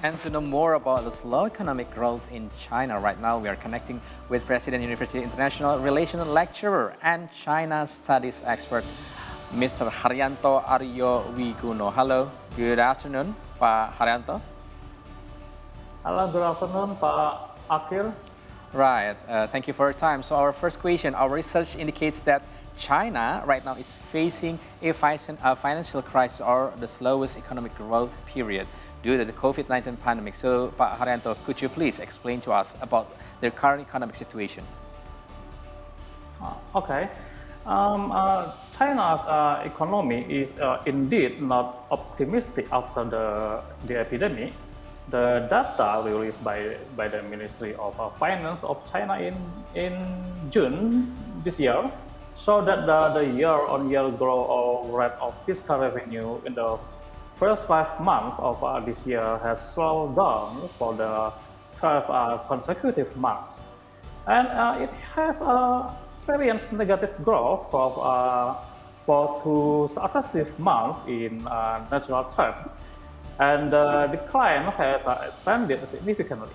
And to know more about the slow economic growth in China, right now we are connecting with President University International Relations Lecturer and China Studies expert, Mr. Haryanto Aryowiguno. Hello, good afternoon, Pak Haryanto. Halo, good afternoon, Pak Akhil. Right, thank you for your time. So our first question, our research indicates that China right now is facing a financial crisis or the slowest economic growth period due to the COVID-19 pandemic. So, Pak Haryanto, could you please explain to us about their current economic situation? Okay. China's economy is indeed not optimistic after the epidemic. The data released by the Ministry of Finance of China in June this year show that the year-on-year growth rate of fiscal revenue in the first 5 months of this year has slowed down for the 12 consecutive months. And it has experienced negative growth for 2 successive months in natural terms. And the decline has expanded significantly.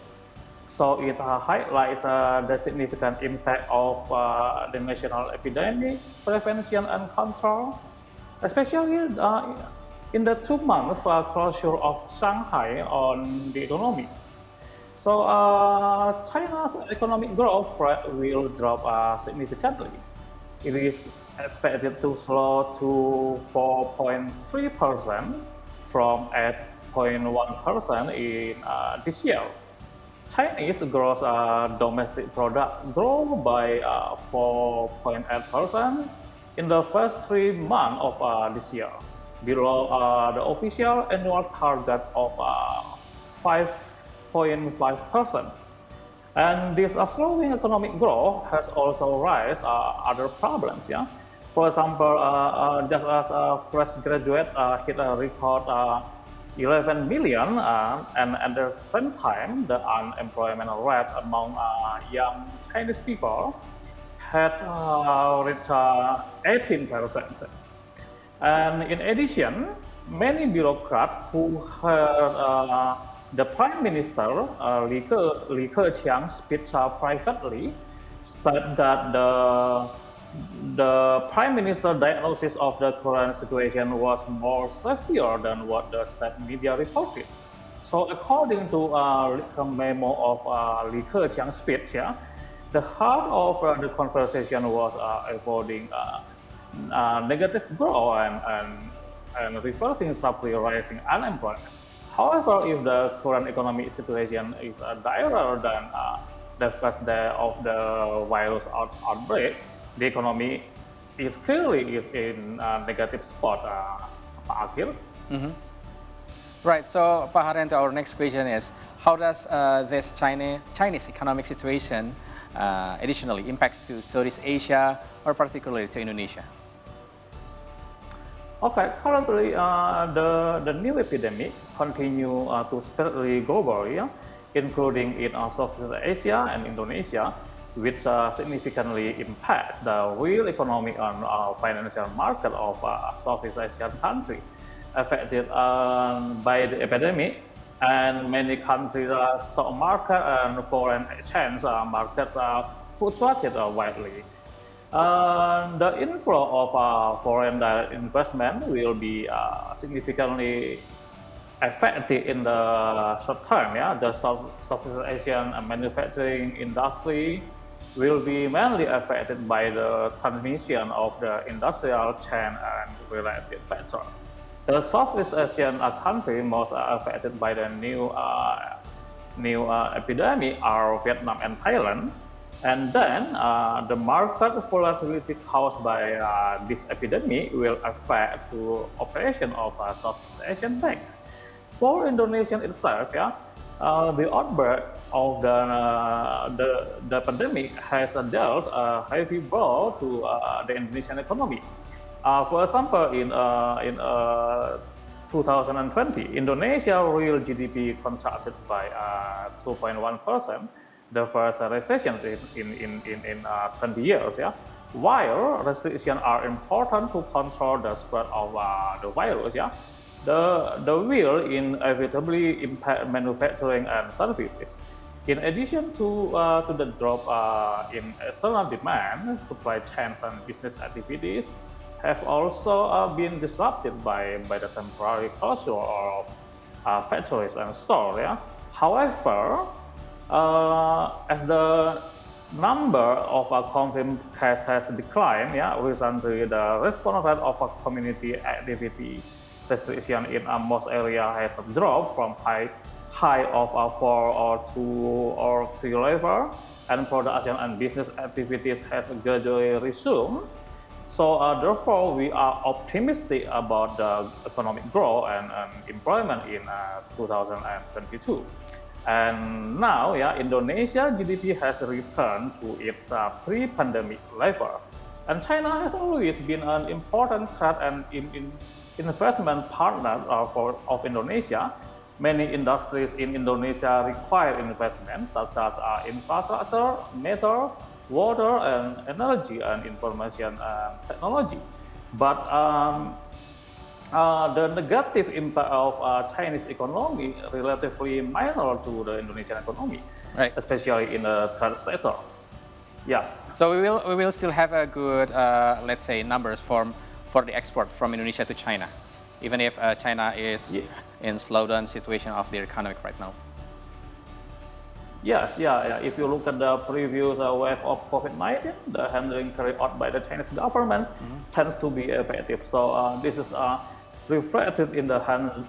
So it highlights the significant impact of the national epidemic prevention and control, especially in the 2 months closure of Shanghai on the economy. So China's economic growth rate will drop significantly. It is expected to slow to 4.3% from 8.1% in this year. Chinese gross domestic product grew by 4.8% in the first 3 months of this year, below the official annual target of 5.5%. And this slowing economic growth has also raised other problems. Yeah? For example, just as fresh graduates hit a record 11 million, and at the same time, the unemployment rate among young Chinese people had reached 18%. And in addition, many bureaucrats who heard the Prime Minister Li Keqiang speak privately said that the Prime Minister's diagnosis of the current situation was more severe than what the state media reported. So according to a memo of Li Keqiang's speech, yeah, the heart of the conversation was avoiding negative growth and reversing sharply rising unemployment. However, if the current economic situation is direr than the first day of the virus outbreak, the economy is clearly in a negative spot, Pak Akhil. Right, so Pak Haryanto, our next question is, how does this Chinese economic situation additionally impacts to Southeast Asia or particularly to Indonesia? Okay, currently the new epidemic continue to spread globally, including in Southeast Asia and Indonesia, which significantly impacts the real economic and financial market of Southeast Asian countries affected by the epidemic. And many countries' stock market and foreign exchange markets fluctuated widely. The inflow of foreign direct investment will be significantly affected in the short term. Yeah? The Southeast Asian manufacturing industry will be mainly affected by the transmission of the industrial chain and related factors. The Southeast Asian countries most affected by the new epidemic are Vietnam and Thailand. And then the market volatility caused by this epidemic will affect the operation of Southeast Asian banks. For Indonesia itself, yeah, the outbreak of the pandemic has dealt a heavy blow to the Indonesian economy. For example, in 2020, Indonesia real GDP contracted by 2.1%. The first recession in 20 years. Yeah? While restrictions are important to control the spread of the virus, yeah? the will inevitably impact manufacturing and services. In addition to the drop in external demand, supply chains and business activities have also been disrupted by the temporary closure of factories and stores. Yeah? However, as the number of confirmed cases has declined, yeah, recently the response rate of community activity restriction in most areas has dropped from high of 4 or 2 or 3 level, and production and business activities has gradually resumed. So therefore, we are optimistic about the economic growth and employment in 2022. And now, yeah, Indonesia GDP has returned to its pre-pandemic level. And China has always been an important trade and investment partner of Indonesia. Many industries in Indonesia require investment, such as infrastructure, metals, water, and energy and information technology. But the negative impact of Chinese economy relatively minor to the Indonesian economy, Right. especially in the third sector. Yeah. So we will still have a good, let's say, numbers for the export from Indonesia to China, even if China is in slowdown situation of their economy right now. Yes, yeah. If you look at the previous wave of COVID-19, the handling carried out by the Chinese government tends to be effective. So this is reflected in the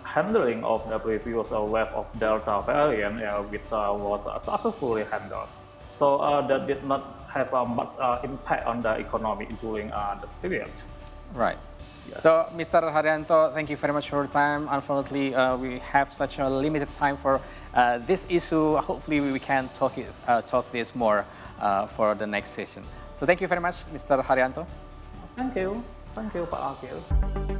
handling of the previous wave of Delta variant, which was successfully handled. So that did not have much impact on the economy during the period. Right. Yes. So, Mr. Haryanto, thank you very much for your time. Unfortunately, we have such a limited time for this issue. Hopefully, we can talk this more for the next session. So, thank you very much, Mr. Haryanto. Thank you, Pak Akil.